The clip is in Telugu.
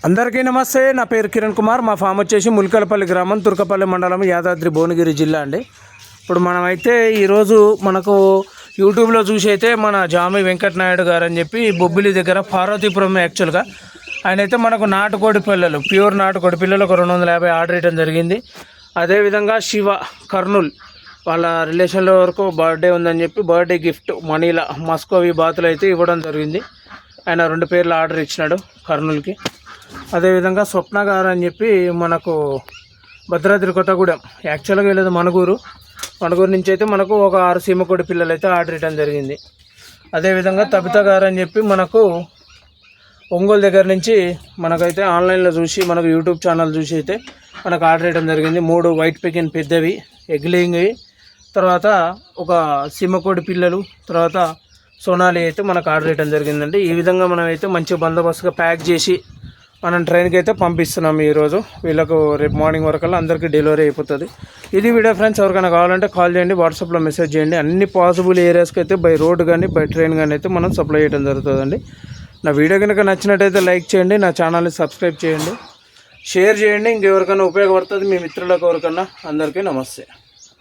అందరికీ నమస్తే. నా పేరు కిరణ్ కుమార్. మా ఫామ్ వచ్చేసి ముల్కలపల్లి గ్రామం, తుర్కపల్లి మండలం, యాదాద్రి భువనగిరి జిల్లా అండి. ఇప్పుడు మనమైతే ఈరోజు మనకు యూట్యూబ్లో చూసి అయితే మన జామి వెంకటనాయుడు గారు అని చెప్పి బొబ్బిలి దగ్గర పార్వతీపురం యాక్చువల్గా ఆయన అయితే మనకు నాటుకోడి పిల్లలు, ప్యూర్ నాటుకోడి పిల్లలు ఒక 250 ఆర్డర్ ఇవ్వడం జరిగింది. అదేవిధంగా శివ కర్నూల్ వాళ్ళ రిలేషన్లో వరకు బర్త్డే ఉందని చెప్పి బర్త్డే గిఫ్ట్ మనీలా మస్కోవి బాతులు అయితే ఇవ్వడం జరిగింది. ఆయన 2 పేర్లు ఆర్డర్ ఇచ్చినాడు కర్నూలుకి. అదేవిధంగా స్వప్న గారు అని చెప్పి మనకు భద్రాద్రి కొత్తగూడెం, యాక్చువల్గా వెళ్ళేది మణుగూరు నుంచి అయితే మనకు ఒక 6 సీమకోడి పిల్లలు అయితే ఆర్డర్ ఇవ్వడం జరిగింది. అదేవిధంగా తబిత గారు అని చెప్పి మనకు ఒంగోలు దగ్గర నుంచి మనకైతే ఆన్లైన్లో చూసి మనకు యూట్యూబ్ ఛానల్ చూసి అయితే మనకు ఆర్డర్ ఇవ్వడం జరిగింది. 3 వైట్ పెకిన్ పెద్దవి ఎగ్లింగ్వి, తర్వాత ఒక సీమకోడి పిల్లలు, తర్వాత సోనాలి అయితే మనకు ఆర్డర్ ఇవ్వడం జరిగిందండి. ఈ విధంగా మనమైతే మంచి బందోబస్తుగా ప్యాక్ చేసి మనం ట్రైన్కి అయితే పంపిస్తున్నాం ఈరోజు. వీళ్ళకు రేపు మార్నింగ్ వరకల్లా అందరికీ డెలివరీ అయిపోతుంది. ఇది వీడియో ఫ్రెండ్స్. ఎవరికైనా కావాలంటే కాల్ చేయండి, వాట్సాప్లో మెసేజ్ చేయండి. అన్ని పాసిబుల్ ఏరియాస్కి అయితే బై రోడ్ కానీ బై ట్రైన్ కానీ అయితే మనం సప్లై చేయడం జరుగుతుందండి. నా వీడియో కనుక నచ్చినట్టయితే లైక్ చేయండి, నా ఛానల్ని సబ్స్క్రైబ్ చేయండి, షేర్ చేయండి. ఇంకెవరికైనా ఉపయోగపడుతుంది మీ మిత్రులకు ఎవరికన్నా. అందరికీ నమస్తే.